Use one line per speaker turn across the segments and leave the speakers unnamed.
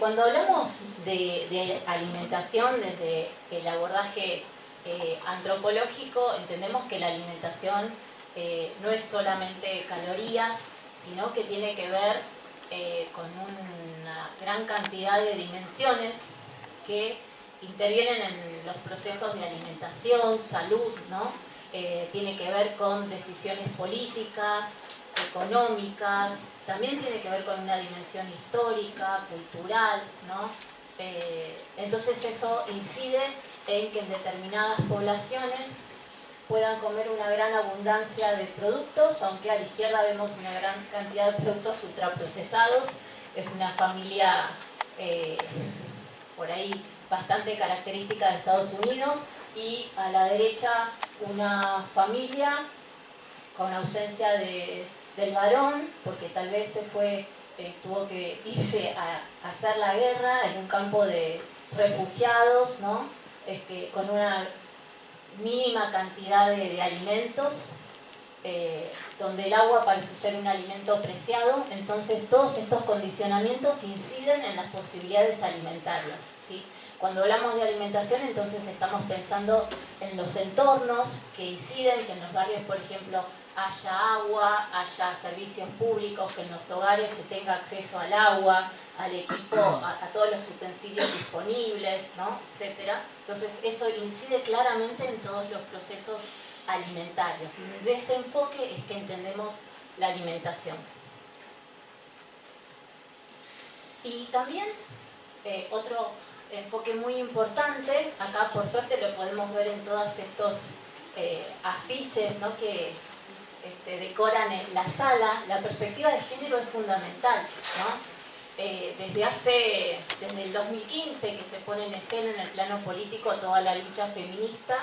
Cuando hablamos de alimentación desde el abordaje antropológico, entendemos que la alimentación no es solamente calorías, sino que tiene que ver con una gran cantidad de dimensiones que intervienen en los procesos de alimentación, salud, ¿no? Tiene que ver con decisiones políticas, económicas, también tiene que ver con una dimensión histórica, cultural, ¿no? Entonces eso incide en que en determinadas poblaciones puedan comer una gran abundancia de productos, aunque a la izquierda vemos una gran cantidad de productos ultraprocesados. Es una familia por ahí bastante característica de Estados Unidos, y a la derecha una familia con ausencia del varón, porque tal vez tuvo que irse a hacer la guerra en un campo de refugiados, ¿no? Con una mínima cantidad de alimentos, donde el agua parece ser un alimento preciado. Entonces todos estos condicionamientos inciden en las posibilidades alimentarias, ¿sí? Cuando hablamos de alimentación, entonces estamos pensando en los entornos que inciden, que en los barrios, por ejemplo, haya agua, haya servicios públicos, que en los hogares se tenga acceso al agua, al equipo, a todos los utensilios disponibles, ¿no? Etcétera. Entonces eso incide claramente en todos los procesos alimentarios, y desde ese enfoque es que entendemos la alimentación. Y también otro enfoque muy importante, acá por suerte lo podemos ver en todos estos afiches, ¿no? Que decoran la sala. La perspectiva de género es fundamental, ¿no? Desde el 2015 que se pone en escena en el plano político toda la lucha feminista.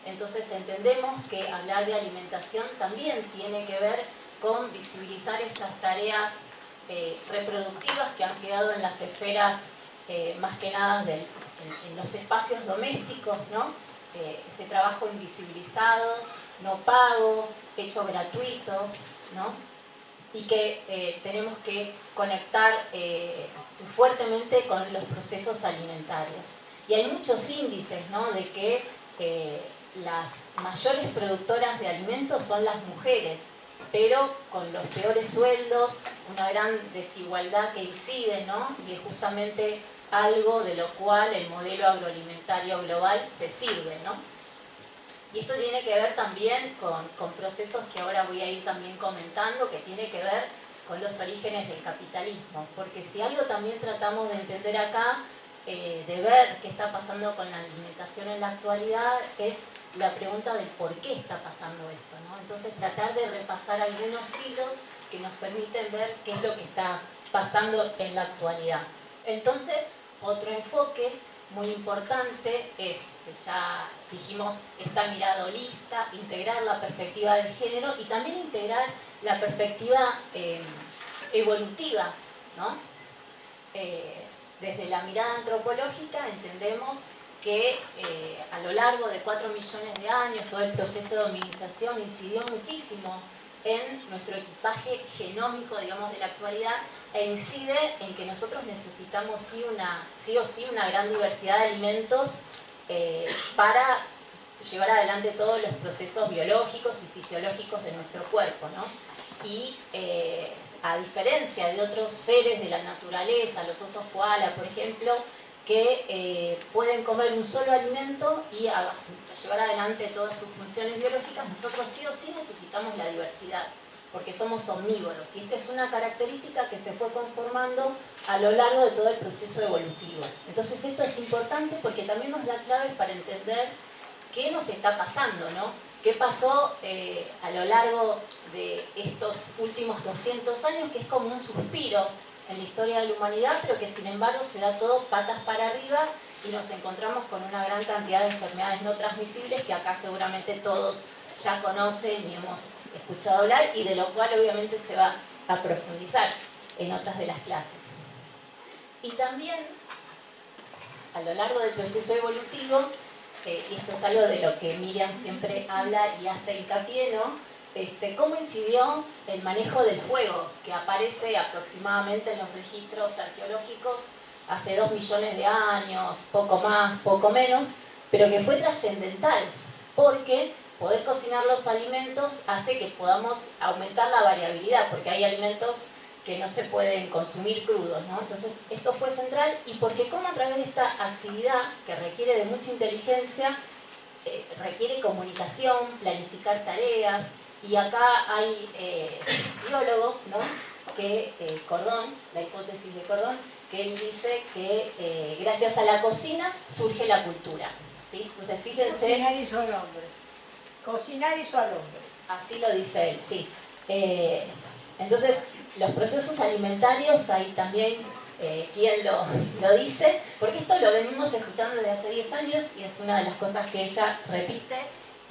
Entonces entendemos que hablar de alimentación también tiene que ver con visibilizar esas tareas reproductivas que han quedado en las esferas más que nada en los espacios domésticos, ¿no? Ese trabajo invisibilizado, no pago, hecho gratuito, ¿no? Y que tenemos que conectar fuertemente con los procesos alimentarios. Y hay muchos índices, ¿no? De que las mayores productoras de alimentos son las mujeres, pero con los peores sueldos, una gran desigualdad que incide, ¿no? Y es justamente algo de lo cual el modelo agroalimentario global se sirve, ¿no? Y esto tiene que ver también con procesos que ahora voy a ir también comentando, que tiene que ver con los orígenes del capitalismo. Porque si algo también tratamos de entender acá, de ver qué está pasando con la alimentación en la actualidad, es la pregunta del por qué está pasando esto, ¿no? Entonces tratar de repasar algunos hilos que nos permiten ver qué es lo que está pasando en la actualidad. Entonces, otro enfoque muy importante es, ya dijimos, esta mirada holista, integrar la perspectiva de género y también integrar la perspectiva evolutiva, ¿no? Desde la mirada antropológica entendemos que a lo largo de 4 millones de años todo el proceso de hominización incidió muchísimo en nuestro equipaje genómico, digamos, de la actualidad, e incide en que nosotros necesitamos sí o sí una gran diversidad de alimentos para llevar adelante todos los procesos biológicos y fisiológicos de nuestro cuerpo, ¿no? Y a diferencia de otros seres de la naturaleza, los osos koala, por ejemplo, que pueden comer un solo alimento y llevar adelante todas sus funciones biológicas, nosotros sí o sí necesitamos la diversidad, porque somos omnívoros, y esta es una característica que se fue conformando a lo largo de todo el proceso evolutivo. Entonces esto es importante porque también nos da claves para entender qué nos está pasando, ¿no? ¿Qué pasó a lo largo de estos últimos 200 años, que es como un suspiro en la historia de la humanidad, pero que sin embargo se da todo patas para arriba y nos encontramos con una gran cantidad de enfermedades no transmisibles que acá seguramente todos ya conocen y hemos escuchado hablar, y de lo cual obviamente se va a profundizar en otras de las clases. Y también, a lo largo del proceso evolutivo, y esto es algo de lo que Miriam siempre habla y hace hincapié, ¿no? ¿Cómo incidió el manejo del fuego, que aparece aproximadamente en los registros arqueológicos hace 2 millones de años, poco más, poco menos, pero que fue trascendental, porque poder cocinar los alimentos hace que podamos aumentar la variabilidad, porque hay alimentos que no se pueden consumir crudos, ¿no? Entonces esto fue central, y porque como a través de esta actividad que requiere de mucha inteligencia, requiere comunicación, planificar tareas, y acá hay biólogos, ¿no? Que Cordón, la hipótesis de Cordón, que él dice que gracias a la cocina surge la cultura, ¿sí? Entonces fíjense...
Cocinar hizo al hombre. Cocinar hizo al hombre.
Así lo dice él, sí. Entonces, los procesos alimentarios, hay también quien lo dice, porque esto lo venimos escuchando desde hace 10 años y es una de las cosas que ella repite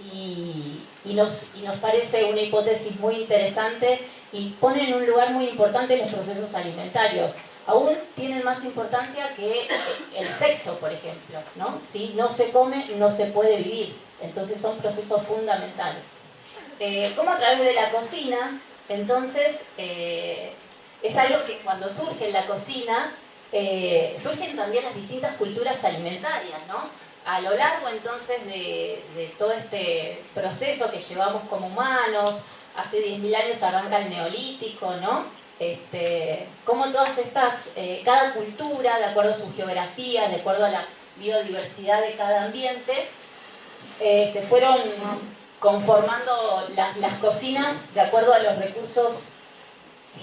y nos parece una hipótesis muy interesante y pone en un lugar muy importante los procesos alimentarios. Aún tienen más importancia que el sexo, por ejemplo, ¿no? Si no se come, no se puede vivir. Entonces son procesos fundamentales. Como a través de la cocina, entonces, es algo que cuando surge en la cocina, surgen también las distintas culturas alimentarias, ¿no? A lo largo entonces de todo este proceso que llevamos como humanos, hace 10.000 años arranca el Neolítico, ¿no? Como todas estas, cada cultura, de acuerdo a su geografía, de acuerdo a la biodiversidad de cada ambiente, se fueron conformando las cocinas de acuerdo a los recursos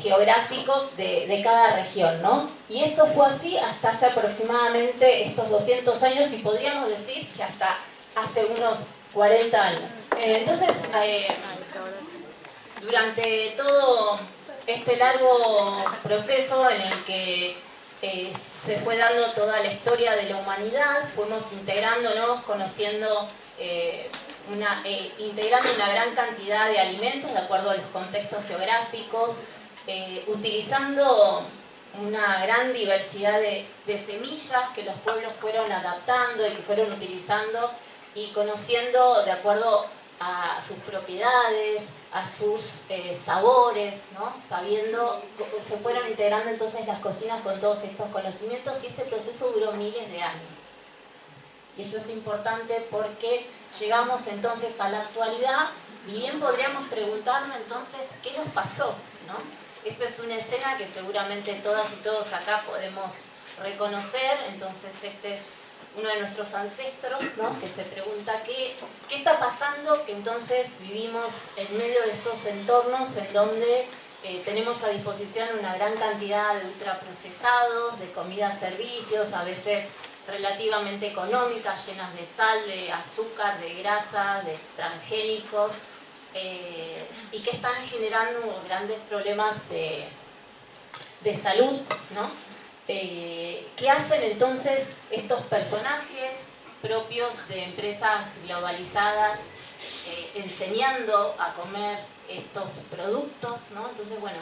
geográficos de cada región, ¿no? Y esto fue así hasta hace aproximadamente estos 200 años y podríamos decir que hasta hace unos 40 años. Entonces, durante todo este largo proceso en el que se fue dando toda la historia de la humanidad, fuimos integrándonos, conociendo, integrando una gran cantidad de alimentos de acuerdo a los contextos geográficos, utilizando una gran diversidad de semillas que los pueblos fueron adaptando y que fueron utilizando y conociendo de acuerdo a sus propiedades, a sus sabores, ¿no? Sabiendo, se fueron integrando entonces las cocinas con todos estos conocimientos y este proceso duró miles de años. Y esto es importante porque llegamos entonces a la actualidad y bien podríamos preguntarnos entonces qué nos pasó, ¿no? Esto es una escena que seguramente todas y todos acá podemos reconocer, entonces este es uno de nuestros ancestros, ¿no? Que se pregunta qué está pasando, que entonces vivimos en medio de estos entornos en donde tenemos a disposición una gran cantidad de ultraprocesados, de comidas, servicios, a veces relativamente económicas, llenas de sal, de azúcar, de grasa, de transgénicos, y que están generando grandes problemas de salud, ¿no? ¿Qué hacen entonces estos personajes propios de empresas globalizadas enseñando a comer estos productos, ¿no? Entonces, bueno,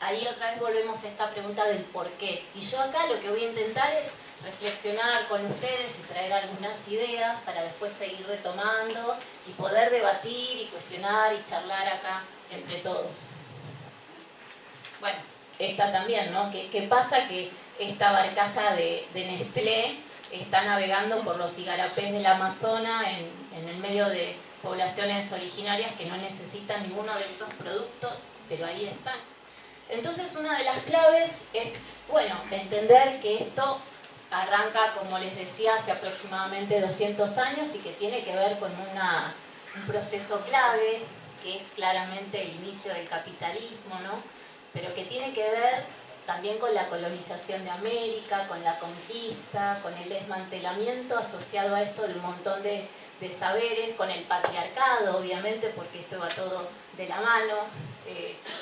ahí otra vez volvemos a esta pregunta del por qué. Y yo acá lo que voy a intentar es reflexionar con ustedes y traer algunas ideas para después seguir retomando y poder debatir y cuestionar y charlar acá entre todos. Bueno, esta también, ¿no? ¿Qué pasa? Que esta barcaza de Nestlé está navegando por los igarapés del Amazonas en el medio de poblaciones originarias que no necesitan ninguno de estos productos, pero ahí están. Entonces una de las claves es, bueno, entender que esto arranca, como les decía, hace aproximadamente 200 años y que tiene que ver con un proceso clave, que es claramente el inicio del capitalismo, ¿no? Pero que tiene que ver también con la colonización de América, con la conquista, con el desmantelamiento asociado a esto de un montón de saberes, con el patriarcado, obviamente, porque esto va todo de la mano.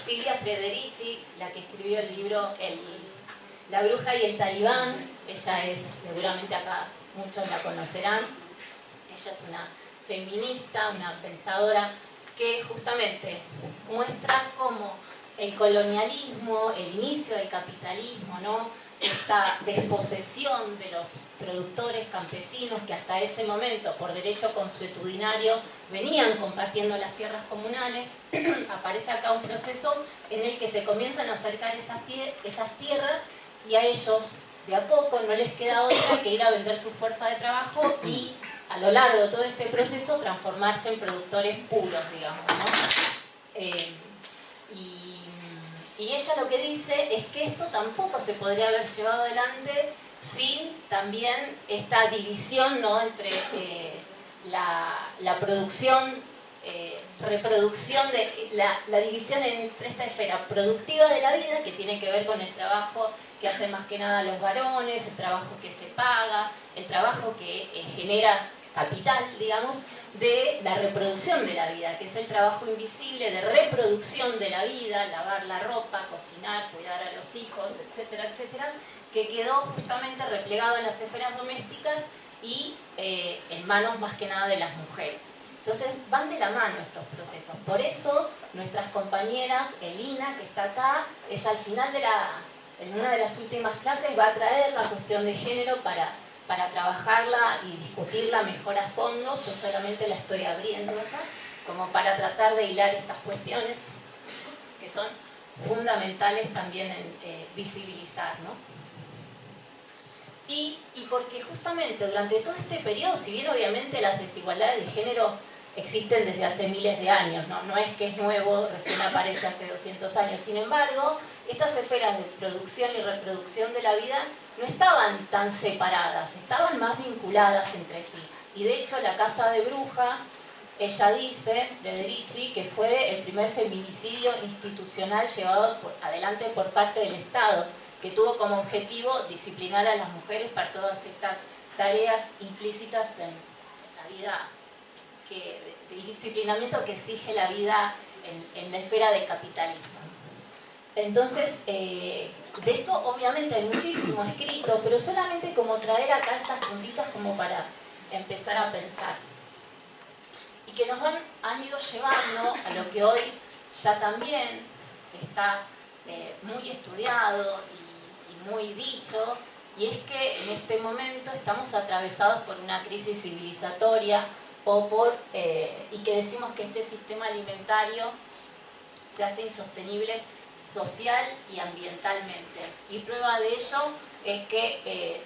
Silvia Federici, la que escribió el libro La bruja y el talibán, ella es, seguramente acá muchos la conocerán, ella es una feminista, una pensadora que justamente muestra cómo el colonialismo, el inicio del capitalismo, ¿no? Esta desposesión de los productores campesinos que hasta ese momento, por derecho consuetudinario, venían compartiendo las tierras comunales, aparece acá un proceso en el que se comienzan a acercar esas tierras y a ellos de a poco no les queda otra que ir a vender su fuerza de trabajo y a lo largo de todo este proceso transformarse en productores puros, digamos, ¿no? Y ella lo que dice es que esto tampoco se podría haber llevado adelante sin también esta división, ¿no?, entre la producción, reproducción, la división entre esta esfera productiva de la vida, que tiene que ver con el trabajo que hacen más que nada los varones, el trabajo que se paga, el trabajo que genera capital, digamos, de la reproducción de la vida, que es el trabajo invisible de reproducción de la vida, lavar la ropa, cocinar, cuidar a los hijos, etcétera, etcétera, que quedó justamente replegado en las esferas domésticas y en manos más que nada de las mujeres. Entonces van de la mano estos procesos. Por eso nuestras compañeras, Elina, que está acá, ella al final en una de las últimas clases va a traer la cuestión de género para trabajarla y discutirla mejor a fondo. Yo solamente la estoy abriendo acá, como para tratar de hilar estas cuestiones que son fundamentales también en visibilizar, ¿no? Y porque justamente durante todo este periodo, si bien obviamente las desigualdades de género existen desde hace miles de años, no es que es nuevo, recién aparece hace 200 años, sin embargo, estas esferas de producción y reproducción de la vida no estaban tan separadas, estaban más vinculadas entre sí. Y de hecho la Casa de Bruja, ella dice, Federici, que fue el primer feminicidio institucional llevado adelante por parte del Estado, que tuvo como objetivo disciplinar a las mujeres para todas estas tareas implícitas en la vida, del disciplinamiento que exige la vida en la esfera del capitalismo. Entonces, de esto obviamente hay muchísimo escrito, pero solamente como traer acá estas puntitas como para empezar a pensar. Y que nos han ido llevando a lo que hoy ya también está muy estudiado y muy dicho, y es que en este momento estamos atravesados por una crisis civilizatoria y que decimos que este sistema alimentario se hace insostenible social y ambientalmente. Y prueba de ello es que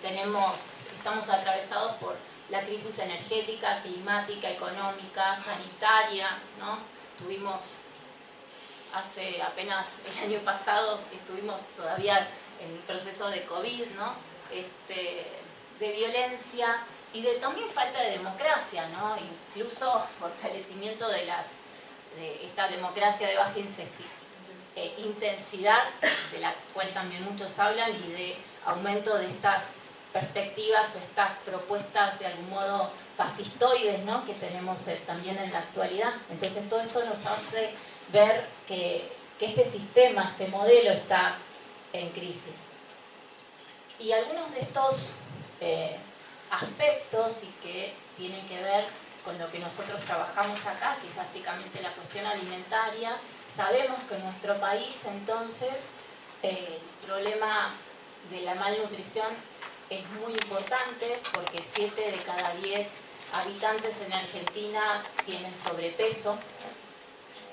estamos atravesados por la crisis energética, climática, económica, sanitaria, ¿no? Tuvimos hace apenas el año pasado, estuvimos todavía en el proceso de COVID, ¿no? De violencia y de también falta de democracia, ¿no? Incluso fortalecimiento de esta democracia de baja intensidad, de la cual también muchos hablan, y de aumento de estas perspectivas o estas propuestas de algún modo fascistoides, ¿no?, que tenemos también en la actualidad. Entonces todo esto nos hace ver que este sistema, este modelo está en crisis. Y algunos de estos aspectos y que tienen que ver con lo que nosotros trabajamos acá, que es básicamente la cuestión alimentaria, sabemos que en nuestro país entonces el problema de la malnutrición es muy importante, porque 7 de cada 10 habitantes en Argentina tienen sobrepeso.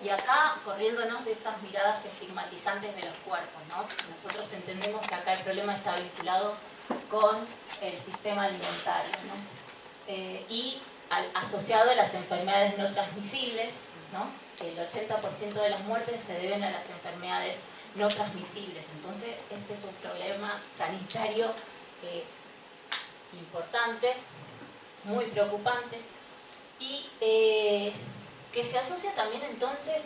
Y acá, corriéndonos de esas miradas estigmatizantes de los cuerpos, ¿no? Nosotros entendemos que acá el problema está vinculado con el sistema alimentario, ¿no? Y asociado a las enfermedades no transmisibles, ¿no? El 80% de las muertes se deben a las enfermedades no transmisibles. Entonces, este es un problema sanitario importante, muy preocupante, y que se asocia también entonces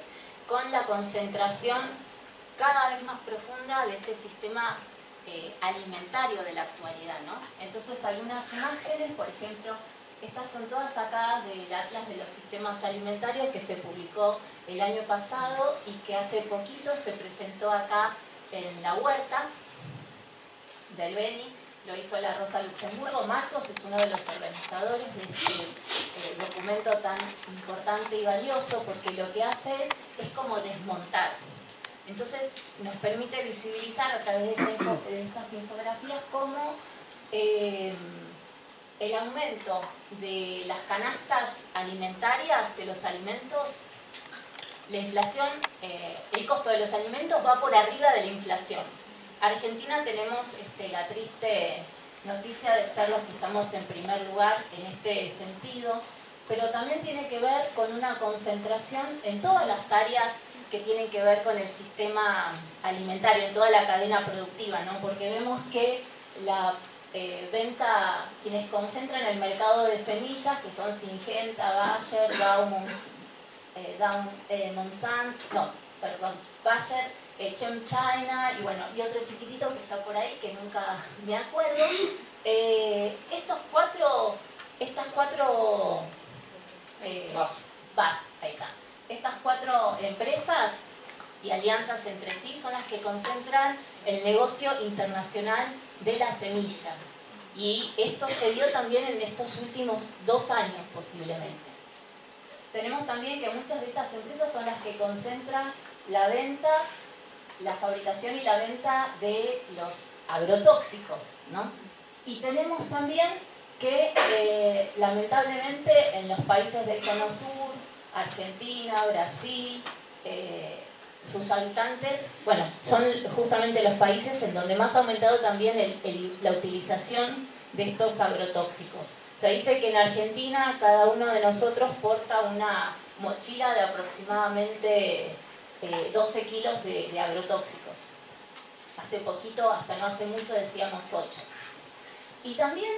con la concentración cada vez más profunda de este sistema alimentario de la actualidad, ¿no? Entonces hay unas imágenes, por ejemplo, estas son todas sacadas del Atlas de los Sistemas Alimentarios que se publicó el año pasado y que hace poquito se presentó acá en la Huerta del Beni. Lo hizo la Rosa Luxemburgo. Marcos es uno de los organizadores de este documento tan importante y valioso, porque lo que hace es como desmontar. Entonces nos permite visibilizar a través de estas infografías cómo el aumento de las canastas alimentarias, de los alimentos, la inflación, el costo de los alimentos va por arriba de la inflación. Argentina tenemos la triste noticia de ser los que estamos en primer lugar en este sentido, pero también tiene que ver con una concentración en todas las áreas que tienen que ver con el sistema alimentario, en toda la cadena productiva, ¿no? Porque vemos que la venta, quienes concentran el mercado de semillas, que son Syngenta, Bayer, Bayer, ChemChina y bueno, y otro chiquitito que está por ahí que nunca me acuerdo. Estas cuatro estas cuatro empresas y alianzas entre sí son las que concentran el negocio internacional de las semillas. Y esto se dio también en estos últimos 2 años posiblemente. Tenemos también que muchas de estas empresas son las que concentran la venta, la fabricación y la venta de los agrotóxicos, ¿no? Y tenemos también que lamentablemente en los países del Cono Sur, Argentina, Brasil, sus habitantes, bueno, son justamente los países en donde más ha aumentado también la utilización de estos agrotóxicos. Se dice que en Argentina cada uno de nosotros porta una mochila de aproximadamente 12 kilos de agrotóxicos. Hace poquito, hasta no hace mucho, decíamos 8. Y también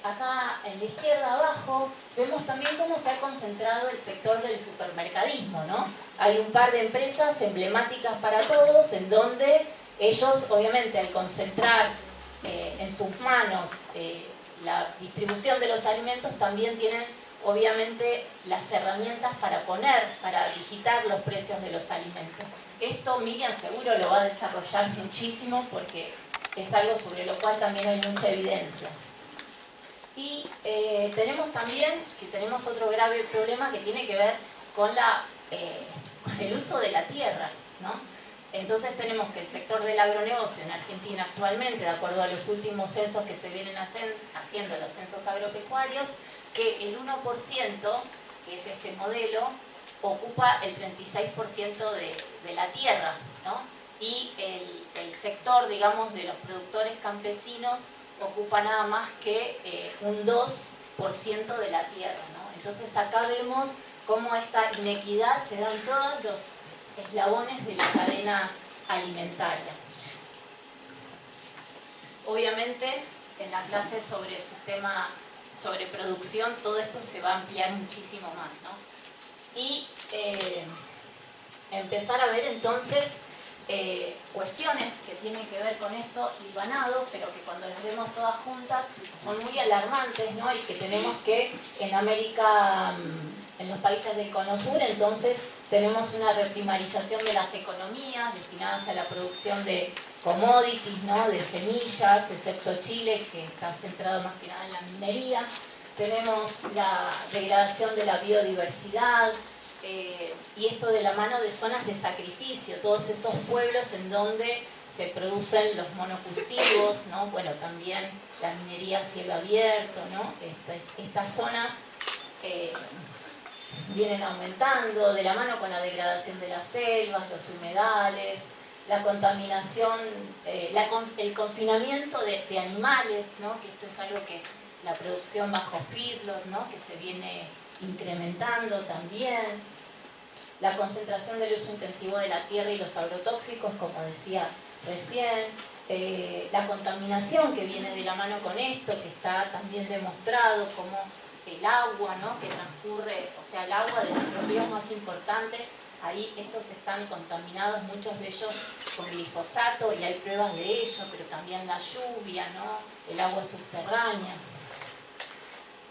acá en la izquierda abajo vemos también cómo se ha concentrado el sector del supermercadismo, ¿no? Hay un par de empresas emblemáticas para todos en donde ellos obviamente al concentrar en sus manos la distribución de los alimentos también tienen obviamente las herramientas para digitar los precios de los alimentos. Esto Miriam seguro lo va a desarrollar muchísimo porque es algo sobre lo cual también hay mucha evidencia. Y tenemos también que tenemos otro grave problema que tiene que ver con el uso de la tierra, ¿no? Entonces tenemos que el sector del agronegocio en Argentina actualmente, de acuerdo a los últimos censos que se vienen haciendo, los censos agropecuarios, que el 1%, que es este modelo, ocupa el 36% de la tierra, ¿no? Y el sector, digamos, de los productores campesinos ocupa nada más que un 2% de la tierra, ¿no? Entonces acá vemos cómo esta inequidad se da en todos los eslabones de la cadena alimentaria. Obviamente, en la clase sobre el sistema, sobre producción, todo esto se va a ampliar muchísimo más, ¿no? Y empezar a ver entonces cuestiones que tienen que ver con esto hilvanado, pero que cuando las vemos todas juntas son muy alarmantes, ¿no? Y que tenemos que en América, en los países del Cono Sur, entonces tenemos una reprimarización de las economías destinadas a la producción de commodities, ¿no? De semillas, excepto Chile, que está centrado más que nada en la minería. Tenemos la degradación de la biodiversidad, y esto de la mano de zonas de sacrificio, todos estos pueblos en donde se producen los monocultivos, ¿no? Bueno, también la minería a cielo abierto, ¿no? Estas zonas vienen aumentando de la mano con la degradación de las selvas, los humedales, la contaminación, el confinamiento de animales, ¿no? Que esto es algo que la producción bajo feedlot, ¿no? Que se viene incrementando también, la concentración del uso intensivo de la tierra y los agrotóxicos, como decía recién, la contaminación que viene de la mano con esto, que está también demostrado como el agua, ¿no? Que transcurre, o sea, el agua de nuestros ríos más importantes, ahí estos están contaminados, muchos de ellos con glifosato, y hay pruebas de ello, pero también la lluvia, ¿no? El agua subterránea.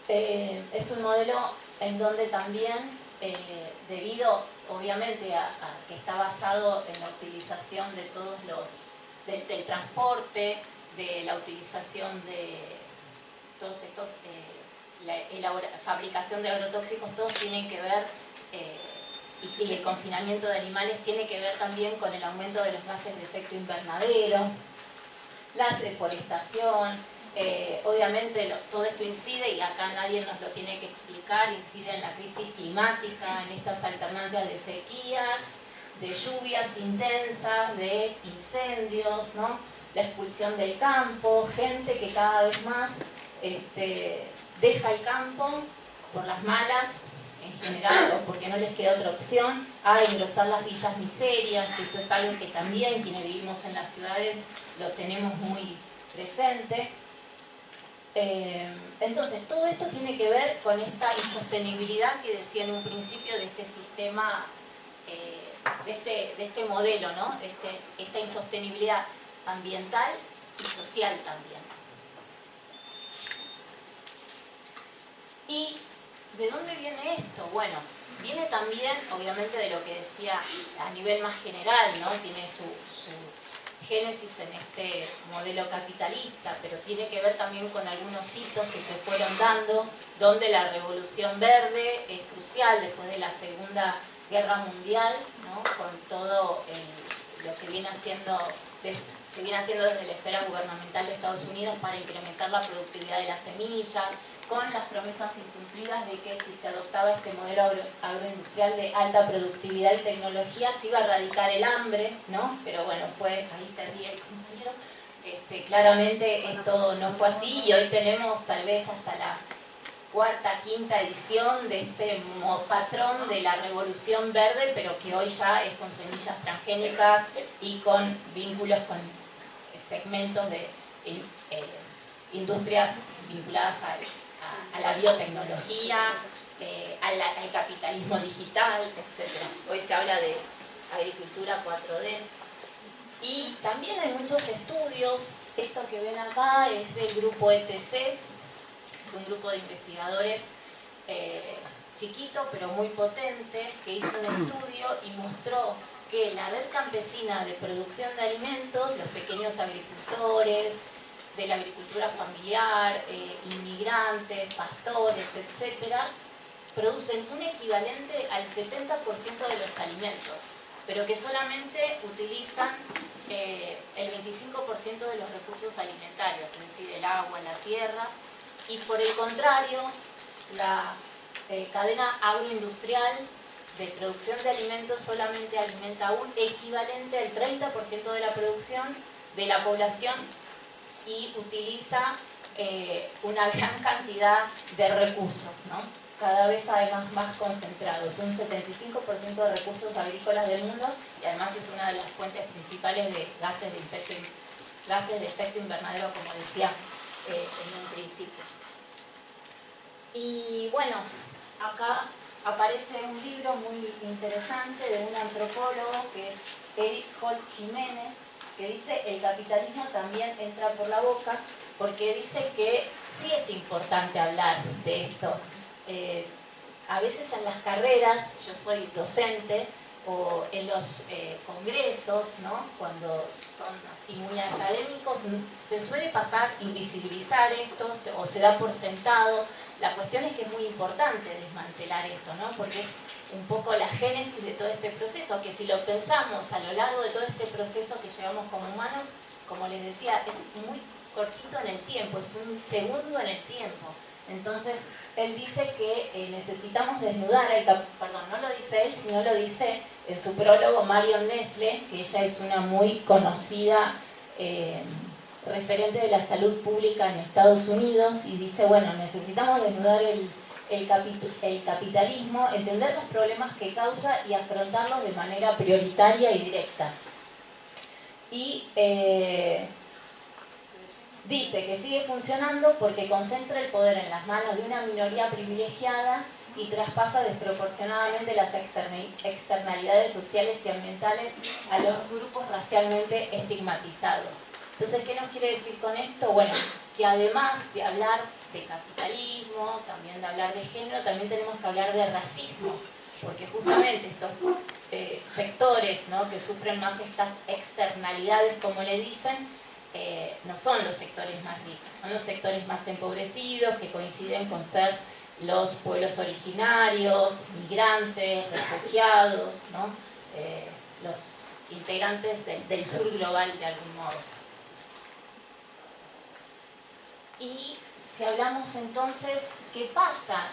Es un modelo en donde también, debido obviamente a que está basado en la utilización de todos del transporte, de la utilización de todos estos, la fabricación de agrotóxicos, todos tienen que ver, y el confinamiento de animales tiene que ver también con el aumento de los gases de efecto invernadero, la deforestación. Obviamente todo esto incide, y acá nadie nos lo tiene que explicar, incide en la crisis climática, en estas alternancias de sequías, de lluvias intensas, de incendios, ¿no? La expulsión del campo, gente que cada vez más deja el campo por las malas, en general, o porque no les queda otra opción, a engrosar las villas miserias. Esto es algo que también quienes vivimos en las ciudades lo tenemos muy presente. Entonces, todo esto tiene que ver con esta insostenibilidad que decía en un principio de este sistema, de este modelo, ¿no? Esta insostenibilidad ambiental y social también. ¿Y de dónde viene esto? Bueno, viene también, obviamente, de lo que decía a nivel más general, ¿no? Tiene su génesis en este modelo capitalista, pero tiene que ver también con algunos hitos que se fueron dando, donde la revolución verde es crucial después de la Segunda Guerra Mundial, ¿no? Con todo lo que viene haciendo, se viene haciendo desde la esfera gubernamental de Estados Unidos para incrementar la productividad de las semillas, con las promesas incumplidas de que si se adoptaba este modelo agroindustrial de alta productividad y tecnología se iba a erradicar el hambre, ¿no? Pero bueno, ahí se ríe el compañero, claramente esto no fue así y hoy tenemos tal vez hasta la cuarta, quinta edición de este patrón de la revolución verde, pero que hoy ya es con semillas transgénicas y con vínculos con segmentos de industrias vinculadas a la biotecnología, al capitalismo digital, etc. Hoy se habla de agricultura 4D. Y también hay muchos estudios. Esto que ven acá es del grupo ETC, es un grupo de investigadores chiquito pero muy potente, que hizo un estudio y mostró que la red campesina de producción de alimentos, los pequeños agricultores, de la agricultura familiar, inmigrantes, pastores, etcétera, producen un equivalente al 70% de los alimentos, pero que solamente utilizan el 25% de los recursos alimentarios, es decir, el agua, la tierra, y por el contrario, la cadena agroindustrial de producción de alimentos solamente alimenta un equivalente al 30% de la producción de la población y utiliza una gran cantidad de recursos, ¿no? Cada vez además más concentrados, un 75% de recursos agrícolas del mundo, y además es una de las fuentes principales de gases de efecto invernadero, como decía en un principio. Y bueno, acá aparece un libro muy interesante de un antropólogo que es Eric Holt Jiménez, que dice: el capitalismo también entra por la boca, porque dice que sí es importante hablar de esto. A veces en las carreras, yo soy docente, o en los congresos, ¿no? Cuando son así muy académicos, se suele invisibilizar esto, o se da por sentado. La cuestión es que es muy importante desmantelar esto, ¿no? Porque es un poco la génesis de todo este proceso, que si lo pensamos a lo largo de todo este proceso que llevamos como humanos, como les decía, es muy cortito en el tiempo, es un segundo en el tiempo. Entonces, él dice que necesitamos desnudar perdón, no lo dice él, sino lo dice en su prólogo Marion Nestle, que ella es una muy conocida referente de la salud pública en Estados Unidos, y dice, bueno, necesitamos desnudar el capitalismo, entender los problemas que causa y afrontarlos de manera prioritaria y directa. Y dice que sigue funcionando porque concentra el poder en las manos de una minoría privilegiada y traspasa desproporcionadamente las externalidades sociales y ambientales a los grupos racialmente estigmatizados. Entonces, ¿qué nos quiere decir con esto? Bueno, que además de hablar de capitalismo, también de hablar de género, también tenemos que hablar de racismo, porque justamente estos sectores, ¿no?, que sufren más estas externalidades, como le dicen, no son los sectores más ricos, son los sectores más empobrecidos, que coinciden con ser los pueblos originarios, migrantes, refugiados, ¿no? Los integrantes del sur global de algún modo. Y si hablamos entonces, ¿qué pasa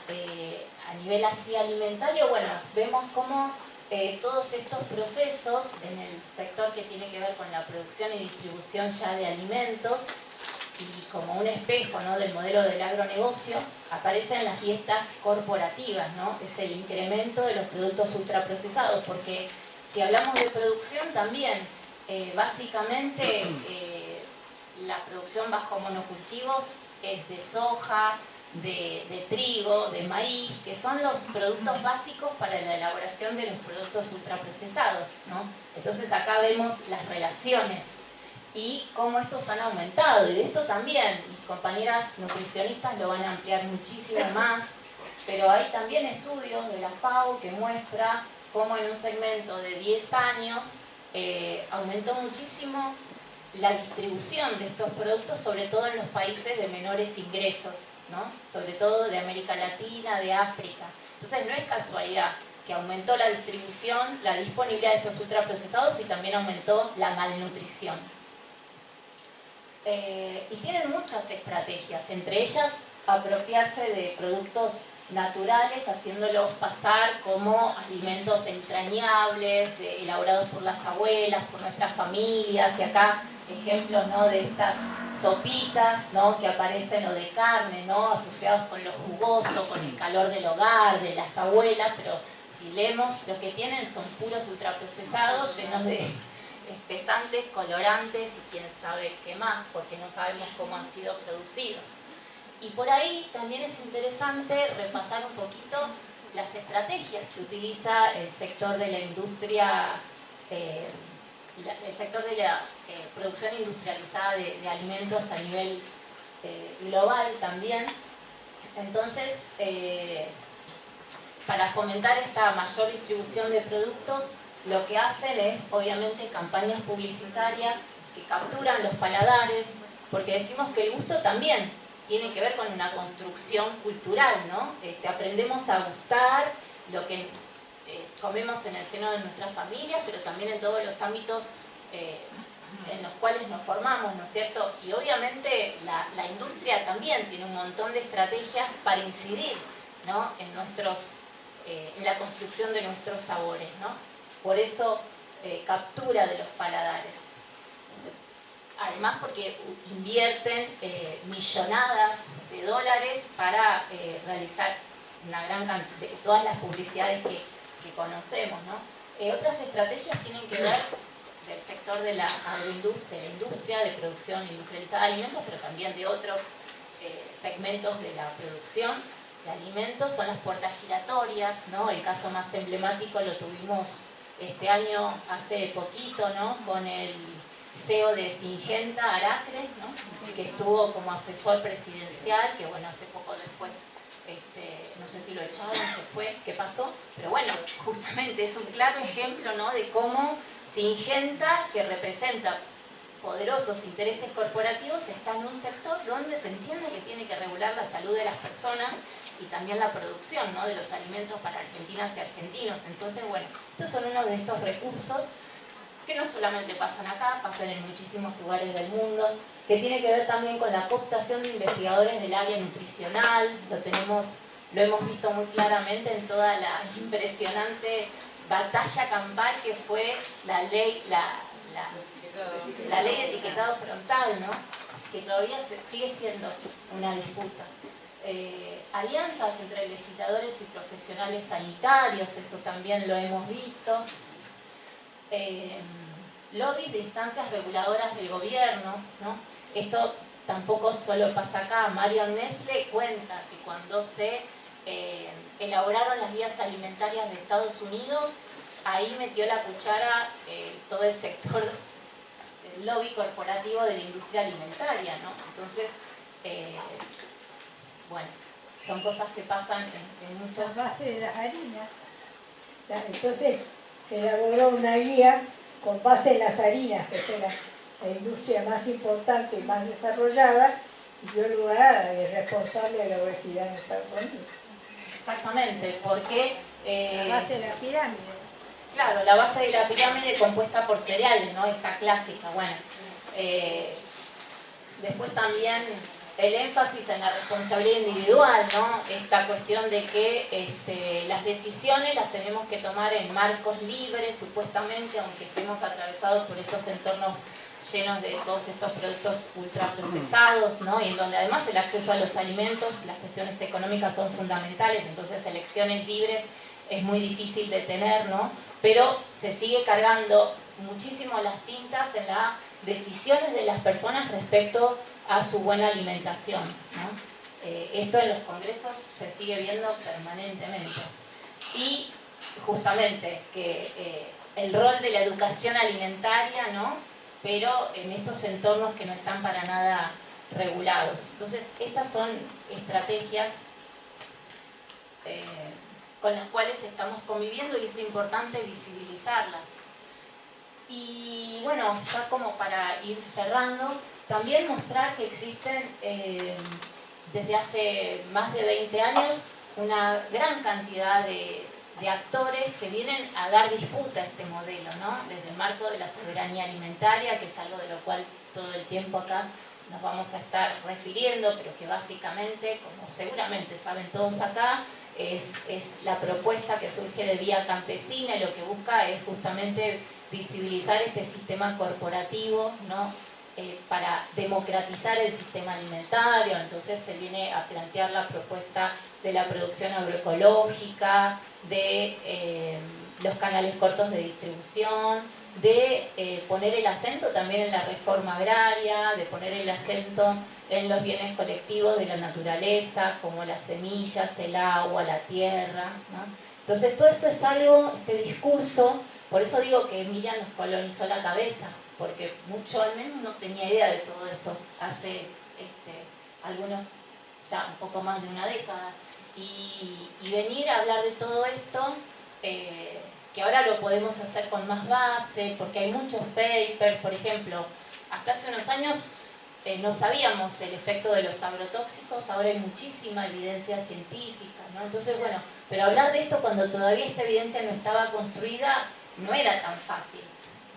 a nivel así alimentario? Bueno, vemos cómo todos estos procesos en el sector que tiene que ver con la producción y distribución ya de alimentos, y como un espejo, ¿no?, del modelo del agronegocio, aparecen las dietas corporativas, ¿no? Es el incremento de los productos ultraprocesados, porque si hablamos de producción también, básicamente la producción bajo monocultivos es de soja, de trigo, de maíz, que son los productos básicos para la elaboración de los productos ultraprocesados, ¿no? Entonces acá vemos las relaciones y cómo estos han aumentado, y de esto también mis compañeras nutricionistas lo van a ampliar muchísimo más, pero hay también estudios de la FAO que muestra cómo en un segmento de 10 años aumentó muchísimo la distribución de estos productos, sobre todo en los países de menores ingresos, ¿no? Sobre todo de América Latina, de África. Entonces no es casualidad que aumentó la distribución, la disponibilidad de estos ultraprocesados y también aumentó la malnutrición. Y tienen muchas estrategias, entre ellas apropiarse de productos naturales, haciéndolos pasar como alimentos entrañables, elaborados por las abuelas, por nuestras familias, y acá ejemplos, ¿no?, de estas sopitas, ¿no?, que aparecen, o de carne, ¿no?, asociados con lo jugoso, con el calor del hogar, de las abuelas, pero si leemos, lo que tienen son puros ultraprocesados llenos de espesantes, colorantes y quién sabe qué más, porque no sabemos cómo han sido producidos. Y por ahí también es interesante repasar un poquito las estrategias que utiliza el sector de la industria, el sector de la producción industrializada de alimentos a nivel global también. Entonces, para fomentar esta mayor distribución de productos, lo que hacen es, obviamente, campañas publicitarias que capturan los paladares, porque decimos que el gusto también tiene que ver con una construcción cultural, ¿no? Aprendemos a gustar lo que comemos en el seno de nuestras familias, pero también en todos los ámbitos en los cuales nos formamos, ¿no es cierto? Y obviamente la industria también tiene un montón de estrategias para incidir, ¿no?, en la construcción de nuestros sabores, ¿no? Por eso captura de los paladares. Además porque invierten millonadas de dólares para realizar una gran cantidad de todas las publicidades que conocemos, ¿no? Otras estrategias tienen que ver del sector de la industria de producción industrializada de alimentos, pero también de otros segmentos de la producción de alimentos, son las puertas giratorias, ¿no? El caso más emblemático lo tuvimos este año, hace poquito, ¿no?, con el CEO de Syngenta, Aracre, ¿no?, que estuvo como asesor presidencial, que bueno, hace poco después, no sé si lo echaron, se fue, qué pasó, pero bueno, justamente es un claro ejemplo, ¿no?, de cómo Syngenta, que representa poderosos intereses corporativos, está en un sector donde se entiende que tiene que regular la salud de las personas y también la producción, ¿no?, de los alimentos para argentinas y argentinos. Entonces, bueno, estos son uno de estos recursos que no solamente pasan acá, pasan en muchísimos lugares del mundo, que tiene que ver también con la cooptación de investigadores del área nutricional. Lo hemos visto muy claramente en toda la impresionante batalla campal que fue la ley de etiquetado frontal, ¿no?, que todavía sigue siendo una disputa. Alianzas entre legisladores y profesionales sanitarios, eso también lo hemos visto. Lobbies de instancias reguladoras del gobierno, ¿no? Esto tampoco solo pasa acá. Marion Nestle cuenta que cuando se elaboraron las guías alimentarias de Estados Unidos, ahí metió la cuchara todo el sector del lobby corporativo de la industria alimentaria, ¿no? Entonces, bueno, son cosas que pasan en muchos...
La base de las harinas. Entonces, se elaboró una guía con base en las harinas, que es la industria más importante y más desarrollada, y dio lugar al responsable de la obesidad en Estados Unidos.
Exactamente, porque...
la base de la pirámide.
Claro, la base de la pirámide compuesta por cereales, ¿no? Esa clásica, bueno. Después también el énfasis en la responsabilidad individual, ¿no? Esta cuestión de que las decisiones las tenemos que tomar en marcos libres, supuestamente, aunque estemos atravesados por estos entornos llenos de todos estos productos ultraprocesados, ¿no? Y en donde además el acceso a los alimentos, las cuestiones económicas son fundamentales, entonces elecciones libres es muy difícil de tener, ¿no? Pero se sigue cargando muchísimo las tintas en las decisiones de las personas respecto a su buena alimentación, ¿no? Esto en los congresos se sigue viendo permanentemente. Y justamente que el rol de la educación alimentaria, ¿no? Pero en estos entornos que no están para nada regulados. Entonces, estas son estrategias con las cuales estamos conviviendo y es importante visibilizarlas. Y bueno, ya como para ir cerrando, también mostrar que existen desde hace más de 20 años una gran cantidad de actores que vienen a dar disputa a este modelo, ¿no? Desde el marco de la soberanía alimentaria, que es algo de lo cual todo el tiempo acá nos vamos a estar refiriendo, pero que básicamente, como seguramente saben todos acá, es la propuesta que surge de Vía Campesina y lo que busca es justamente visibilizar este sistema corporativo, ¿no? Para democratizar el sistema alimentario. Entonces se viene a plantear la propuesta de la producción agroecológica, de los canales cortos de distribución, de poner el acento también en la reforma agraria, de poner el acento en los bienes colectivos de la naturaleza, como las semillas, el agua, la tierra, ¿no? Entonces todo esto es algo, este discurso, por eso digo que Miriam nos colonizó la cabeza, porque mucho al menos no tenía idea de todo esto hace algunos, ya un poco más de una década. Y venir a hablar de todo esto, que ahora lo podemos hacer con más base, porque hay muchos papers, por ejemplo, hasta hace unos años no sabíamos el efecto de los agrotóxicos, ahora hay muchísima evidencia científica, ¿no? Entonces, bueno, pero hablar de esto cuando todavía esta evidencia no estaba construida no era tan fácil.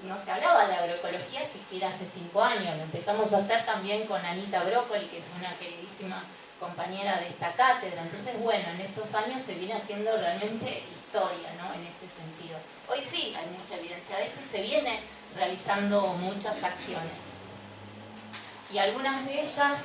No se hablaba de agroecología siquiera hace 5 años, lo empezamos a hacer también con Anita Broccoli, que fue una queridísima compañera de esta cátedra. Entonces, bueno, en estos años se viene haciendo realmente historia, ¿no? En este sentido. Hoy sí hay mucha evidencia de esto y se viene realizando muchas acciones. Y algunas de ellas,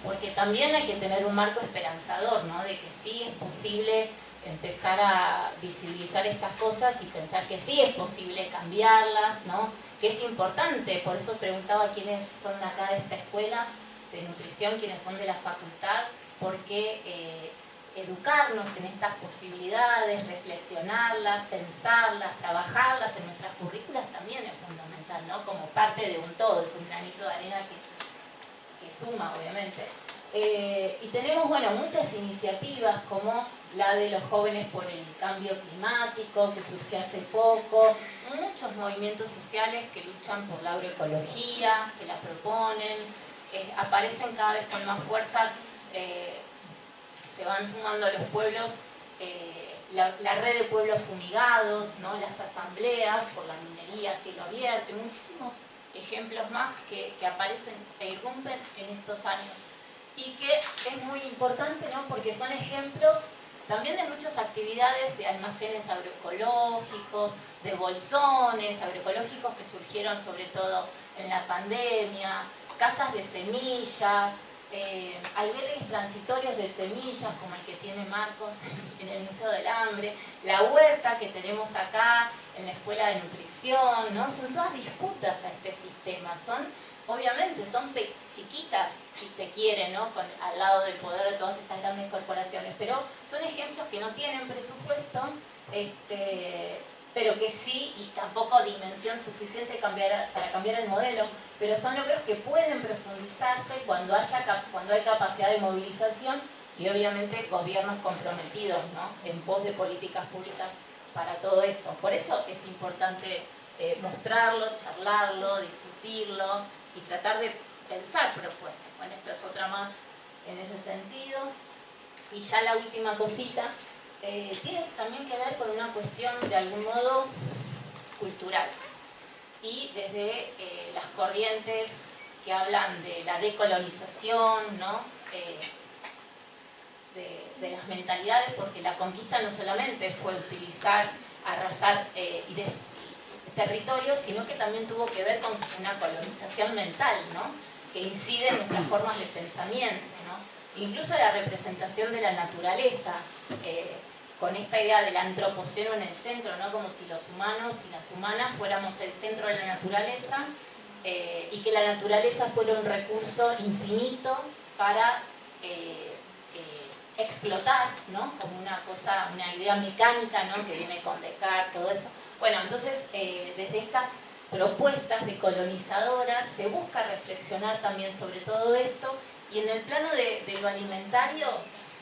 porque también hay que tener un marco esperanzador, ¿no? De que sí es posible empezar a visibilizar estas cosas y pensar que sí es posible cambiarlas, ¿no? Que es importante, por eso preguntaba quiénes son acá de esta escuela de nutrición, quiénes son de la facultad, porque educarnos en estas posibilidades, reflexionarlas, pensarlas, trabajarlas en nuestras currículas también es fundamental, ¿no? Como parte de un todo, es un granito de arena que suma, obviamente. Y tenemos, bueno, muchas iniciativas como la de los jóvenes por el cambio climático, que surgió hace poco, muchos movimientos sociales que luchan por la agroecología, que la proponen, aparecen cada vez con más fuerza, se van sumando a los pueblos, la red de pueblos fumigados, ¿no? Las asambleas por la minería a cielo abierto, y muchísimos ejemplos más que aparecen e irrumpen en estos años. Y que es muy importante, ¿no? Porque son ejemplos también de muchas actividades de almacenes agroecológicos, de bolsones agroecológicos que surgieron sobre todo en la pandemia, casas de semillas, albergues transitorios de semillas como el que tiene Marcos en el Museo del Hambre, la huerta que tenemos acá en la Escuela de Nutrición, ¿no? Son todas disputas a este sistema, obviamente son chiquitas si se quiere, ¿no? Al lado del poder de todas estas grandes corporaciones, pero son ejemplos que no tienen presupuesto, pero que sí, y tampoco dimensión suficiente para cambiar el modelo, pero son logros que pueden profundizarse cuando hay capacidad de movilización y obviamente gobiernos comprometidos, ¿no? En pos de políticas públicas para todo esto. Por eso es importante mostrarlo, charlarlo, discutirlo y tratar de pensar propuestas. Bueno, esta es otra más en ese sentido. Y ya la última cosita, tiene también que ver con una cuestión de algún modo cultural. Y desde las corrientes que hablan de la decolonización, ¿no? De las mentalidades, porque la conquista no solamente fue utilizar, arrasar territorios, sino que también tuvo que ver con una colonización mental, ¿no? Que incide en nuestras formas de pensamiento, ¿no? Incluso la representación de la naturaleza, con esta idea del antropoceno en el centro, ¿no? Como si los humanos y las humanas fuéramos el centro de la naturaleza, y que la naturaleza fuera un recurso infinito para explotar, ¿no? Como una idea mecánica, ¿no? Que viene con Descartes, todo esto. Bueno, entonces, desde estas propuestas decolonizadoras se busca reflexionar también sobre todo esto, y en el plano de lo alimentario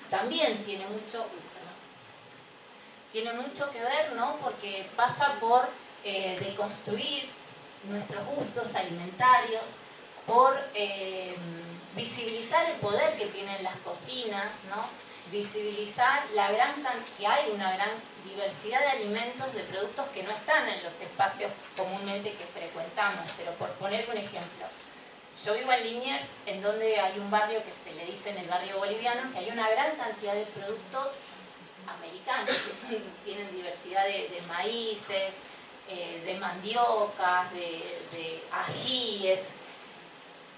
también tiene mucho que ver, ¿no? Porque pasa por deconstruir nuestros gustos alimentarios, por visibilizar el poder que tienen las cocinas, ¿no? Visibilizar que hay una gran diversidad de alimentos, de productos que no están en los espacios comúnmente que frecuentamos. Pero por poner un ejemplo, yo vivo en Liniers, en donde hay un barrio que se le dice en el barrio boliviano, que hay una gran cantidad de productos americanos, que tienen diversidad de maíces, de mandiocas, de ajíes,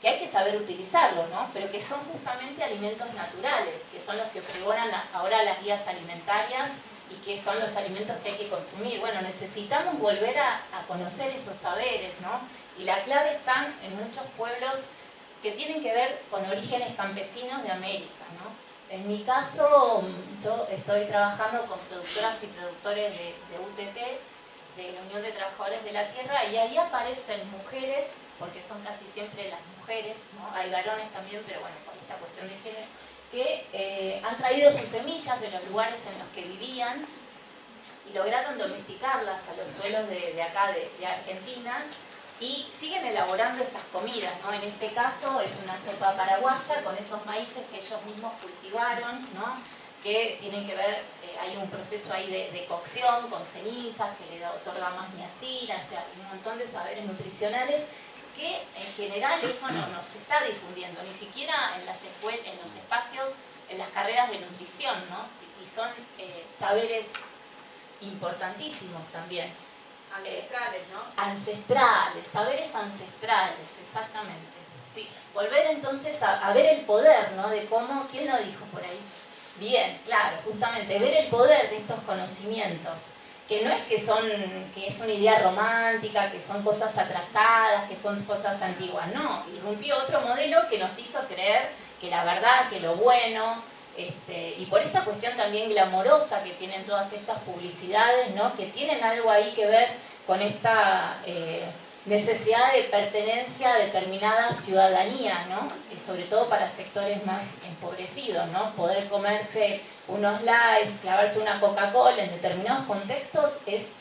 que hay que saber utilizarlos, ¿no? Pero que son justamente alimentos naturales, que son los que pregonan ahora las guías alimentarias y que son los alimentos que hay que consumir. Bueno, necesitamos volver a conocer esos saberes, ¿no? Y la clave está en muchos pueblos que tienen que ver con orígenes campesinos de América, ¿no? En mi caso, yo estoy trabajando con productoras y productores de UTT, de la Unión de Trabajadores de la Tierra, y ahí aparecen mujeres, porque son casi siempre las mujeres, ¿no? Hay varones también, pero bueno, por esta cuestión de género, que han traído sus semillas de los lugares en los que vivían y lograron domesticarlas a los suelos de acá, de Argentina, y siguen elaborando esas comidas, ¿no? En este caso es una sopa paraguaya con esos maíces que ellos mismos cultivaron, ¿no? Que tienen que ver, hay un proceso ahí de cocción con cenizas que le otorga más niacina, o sea, un montón de saberes nutricionales que en general eso no se está difundiendo, ni siquiera en las escuelas, en los espacios, en las carreras de nutrición, ¿no? Y son saberes importantísimos también.
Ancestrales, ¿no?
Ancestrales, saberes ancestrales, exactamente. Sí, volver entonces a ver el poder, ¿no? De cómo, ¿quién lo dijo por ahí? Bien, claro, justamente, ver el poder de estos conocimientos, que no es que es una idea romántica, que son cosas atrasadas, que son cosas antiguas, no, irrumpió otro modelo que nos hizo creer que la verdad, que lo bueno, y por esta cuestión también glamorosa que tienen todas estas publicidades, ¿no? Que tienen algo ahí que ver con esta necesidad de pertenencia a determinada ciudadanía, ¿no? Sobre todo para sectores más empobrecidos, ¿no? Poder comerse unos Lays, clavarse una Coca-Cola en determinados contextos es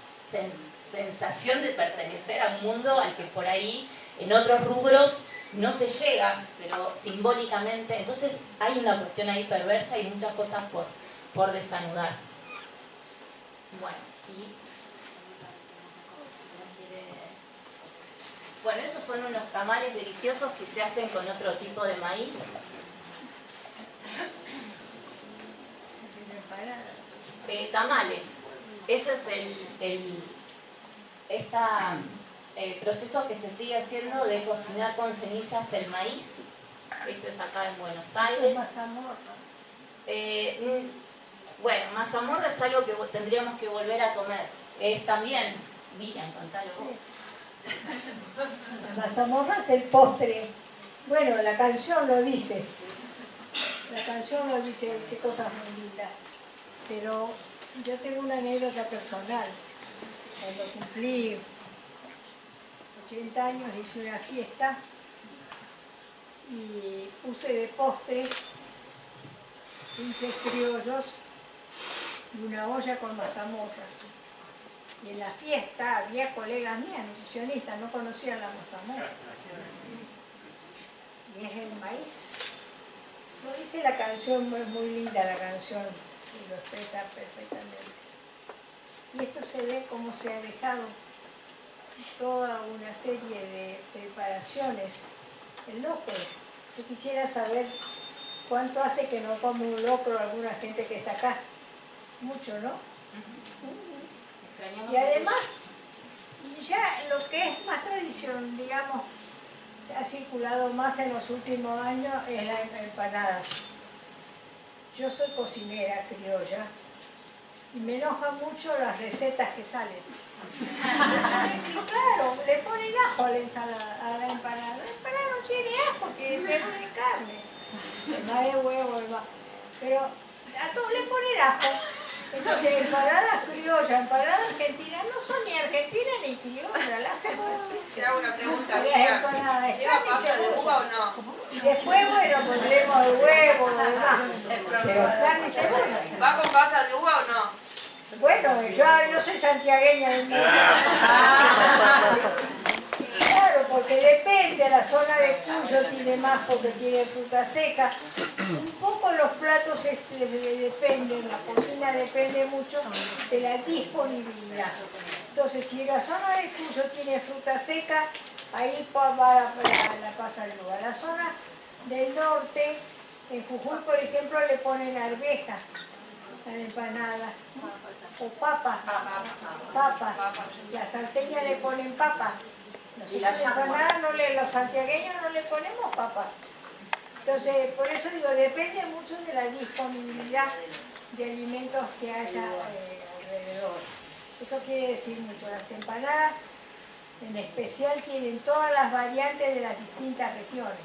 sensación de pertenecer a un mundo al que por ahí en otros rubros no se llega, pero simbólicamente. Entonces hay una cuestión ahí perversa y muchas cosas por desanudar. Bueno, bueno, esos son unos tamales deliciosos que se hacen con otro tipo de maíz. Tamales. Eso es el proceso que se sigue haciendo de cocinar con cenizas el maíz. Esto es acá en Buenos Aires.
Mazamorra.
Bueno, mazamorra es algo que tendríamos que volver a comer. Es también, Miriam, contalo vos.
La mazamorra es el postre. Bueno, la canción lo dice. La canción lo dice cosas muy lindas. Pero yo tengo una anécdota personal. Cuando cumplí 80 años hice una fiesta y puse de postre dulces criollos y una olla con mazamorra. Y en la fiesta había colegas mías, nutricionistas, no conocían la mazamorra. Y es el maíz. Lo dice la canción, es muy linda la canción, y lo expresa perfectamente. Y esto se ve cómo se ha dejado toda una serie de preparaciones el locro. Yo quisiera saber cuánto hace que no come un locro alguna gente que está acá. Mucho, ¿no? Y además, ya lo que es más tradición, digamos, ha circulado más en los últimos años es la empanada. Yo soy cocinera criolla y me enojan mucho las recetas que salen. Y claro, le ponen ajo a la ensalada, a la empanada. La empanada no tiene ajo, tiene cebolla y carne. Además de huevo, además. Pero a todos le ponen ajo. Entonces, empanadas criollas, empanadas argentinas, no son ni argentinas ni criollas.
Te hago una pregunta,
las
mía.
empanadas,
¿Lleva pasa de uva o no?
y después, bueno, pondremos el huevo, lo demás. Pero carne y cebolla.
¿Va con pasas de uva o no?
Bueno, yo soy santiagueña de Claro, porque depende, la zona de Cuyo tiene más porque tiene fruta seca. Un poco los platos dependen, la cocina depende mucho de la disponibilidad. Entonces, si la zona de Cuyo tiene fruta seca, ahí va la pasa de uva. La zona del norte, en Jujuy, por ejemplo, le ponen arveja a la empanada, o papa, la salteña le ponen papa. Nosotros empanadas los santiagueños no le ponemos papa. Entonces, por eso digo, depende mucho de la disponibilidad de alimentos que haya alrededor. Eso quiere decir mucho. Las empanadas, en especial, tienen todas las variantes de las distintas regiones,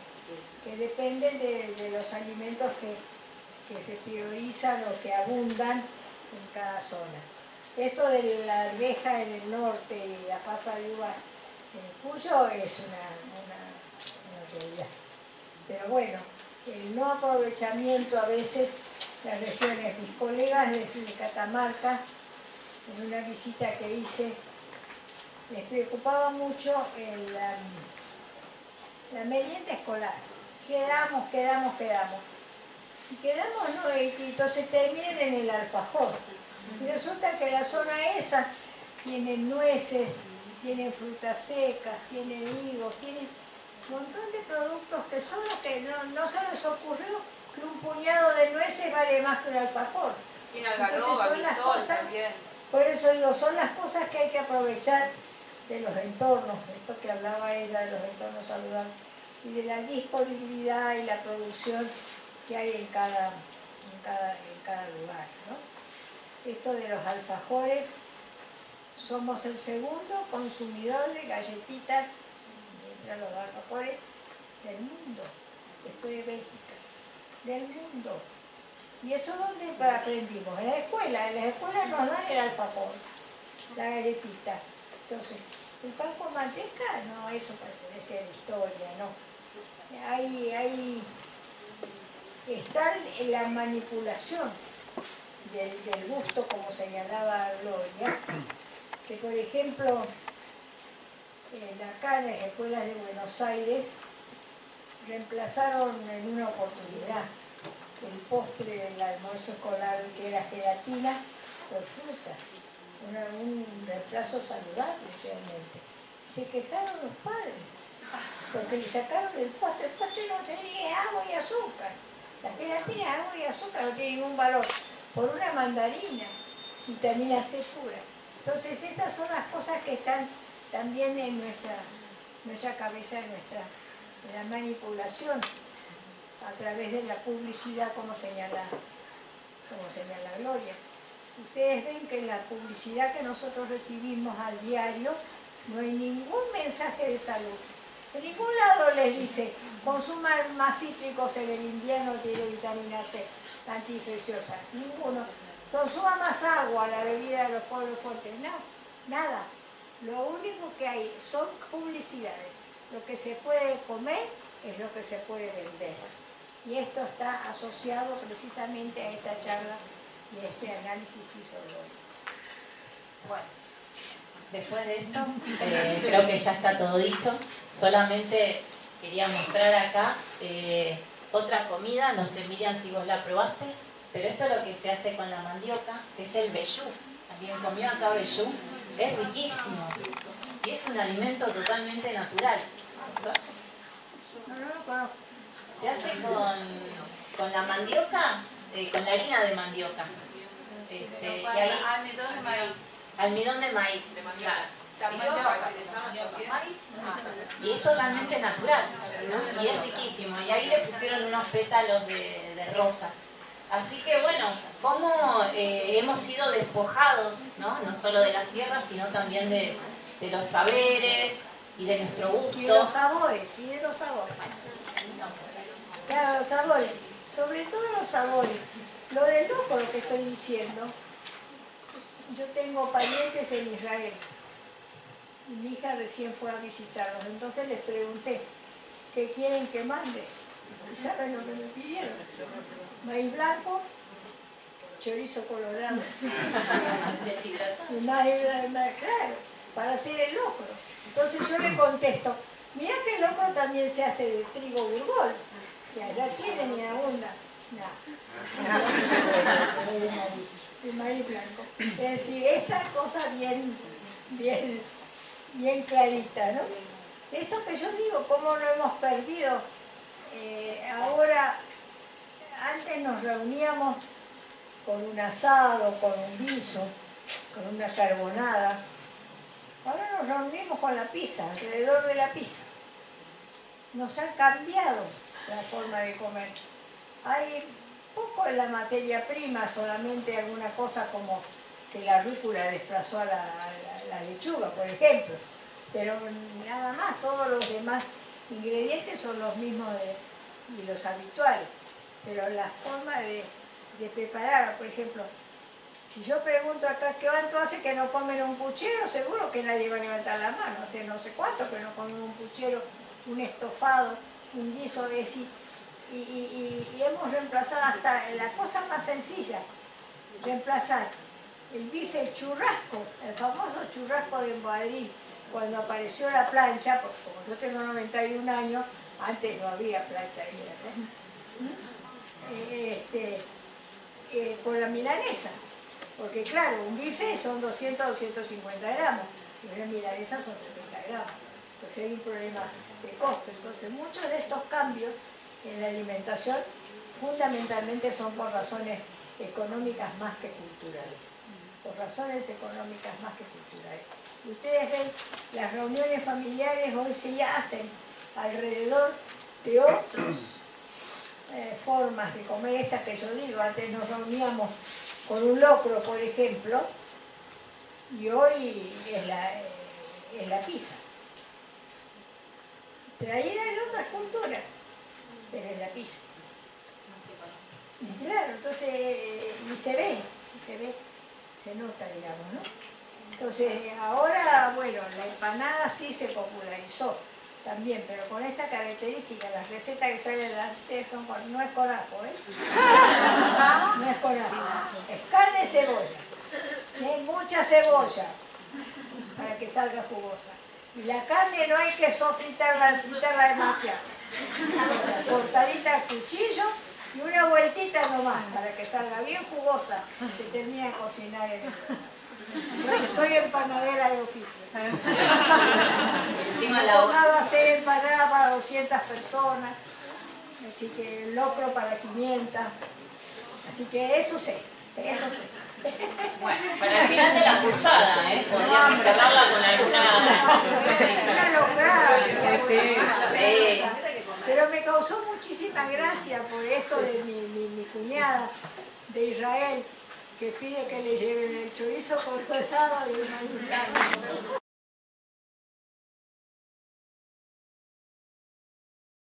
que dependen de los alimentos que se priorizan o que abundan en cada zona. Esto de la arveja en el norte y la pasa de uva en el Cuyo es una realidad. Pero bueno, el no aprovechamiento a veces de las regiones. Mis colegas de Catamarca, en una visita que hice, les preocupaba mucho la merienda escolar. Quedamos. Y quedamos, ¿no? Y entonces terminan en el alfajor. Y resulta que la zona esa tiene nueces, tienen frutas secas, tienen higos, tienen un montón de productos que son los que no se les ocurrió que un puñado de nueces vale más que un alfajor.
Tiene algarroba, pistol también.
Por eso digo, son las cosas que hay que aprovechar de los entornos, esto que hablaba ella de los entornos saludables, y de la disponibilidad y la producción que hay en cada lugar, ¿no? Esto de los alfajores, somos el segundo consumidor de galletitas, mientras los alfajores, del mundo, después de Bélgica, del mundo. ¿Y eso dónde aprendimos? En las escuelas nos dan el alfajor, la galletita. Entonces, el pan con manteca, no, eso pertenece a la historia, no. Ahí está la manipulación del gusto, como señalaba Gloria, que por ejemplo, acá en las escuelas de Buenos Aires reemplazaron en una oportunidad el postre del almuerzo escolar, que era gelatina, por fruta. Un reemplazo saludable realmente. Se quejaron los padres, porque le sacaron el postre no tenía agua y azúcar. La gelatina, agua y azúcar no tiene ningún valor. Por una mandarina, vitamina C pura. Entonces estas son las cosas que están también en nuestra cabeza, en la manipulación, a través de la publicidad, como señala Gloria. Ustedes ven que en la publicidad que nosotros recibimos al diario no hay ningún mensaje de salud. En ningún lado les dice, consuman más cítricos en el invierno, tiene vitamina C, antiinfecciosa. Ninguno. Consuma más agua, la bebida de los pueblos fuertes. No, nada. Lo único que hay son publicidades. Lo que se puede comer es lo que se puede vender. Y esto está asociado precisamente a esta charla y a este análisis que hizo Gloria.
Bueno, después de esto, creo que ya está todo dicho. Solamente quería mostrar acá otra comida, no sé Miriam si vos la probaste, pero esto es lo que se hace con la mandioca, que es el vellú. ¿Alguien comió acá vellú? Es riquísimo y es un alimento totalmente natural.
No, no lo conozco.
Se hace con la mandioca, con la harina de mandioca. Y ahí,
Almidón de maíz.
almidón de maíz. Claro. Y es totalmente natural, ¿no? Y es riquísimo. Y ahí le pusieron unos pétalos de rosas. Así que bueno, cómo hemos sido despojados, ¿no? No solo de las tierras, sino también de los saberes y de nuestro gusto.
Y de los sabores, Claro, los sabores. Sobre todo los sabores. Lo del loco, lo que estoy diciendo, yo tengo parientes en Israel. Y mi hija recién fue a visitarlos. Entonces les pregunté, ¿qué quieren que mande? ¿Y saben lo que me pidieron? Maíz blanco, chorizo colorado. Claro, para hacer el locro. Entonces yo le contesto, mirá que el locro también se hace de trigo burgol, que allá tienen y abunda. No, de maíz blanco. Es decir, esta cosa bien clarita, ¿no? Esto que yo digo, cómo lo hemos perdido. Ahora, antes nos reuníamos con un asado, con un guiso, con una carbonada. Ahora nos reunimos con la pizza, alrededor de la pizza. Nos ha cambiado la forma de comer. Hay poco en la materia prima, solamente alguna cosa como que la rúcula desplazó a la lechuga, por ejemplo. Pero nada más, todos los demás ingredientes son los mismos y los habituales. Pero la forma de preparar, por ejemplo, si yo pregunto acá qué cuánto hace que no comen un puchero, seguro que nadie va a levantar la mano. No sé cuánto que no comen un puchero, un estofado, un guiso de decir. Y hemos reemplazado hasta la cosa más sencilla, reemplazar el bife, el churrasco, el famoso churrasco de Madrid, cuando apareció la plancha, porque como yo tengo 91 años, antes no había plancha ahí, por la milanesa. Porque claro, un bife son 200 250 gramos, y una milanesa son 70 gramos. Entonces hay un problema de costo. Entonces muchos de estos cambios en la alimentación fundamentalmente son por razones económicas más que culturales. Por razones económicas más que culturales. Y ustedes ven, las reuniones familiares hoy se hacen alrededor de otras formas de comer, estas que yo digo. Antes nos reuníamos con un locro, por ejemplo, y hoy es la pizza. Traída de otras culturas, pero es la pizza. Y claro, entonces, y se ve, se nota, digamos, ¿no? Entonces, ahora, bueno, la empanada sí se popularizó también, pero con esta característica, las recetas que salen en la receta son no es con ajo, no es con ajo, es carne y cebolla, mucha cebolla para que salga jugosa. Y la carne no hay que fritarla demasiado, cortadita a cuchillo y una vueltita nomás para que salga bien jugosa, se termina de cocinar en el horno. Soy empanadera de oficio. Me ha tocado hacer empanada para 200 personas, así que el locro para 500, así que eso sé.
Bueno, para el final de la cursada, podríamos cerrarla con alguna...
Una lograda.
Sí.
Pero me causó muchísima gracia por esto de mi cuñada de Israel, que pide que le lleven el chorizo cortado y una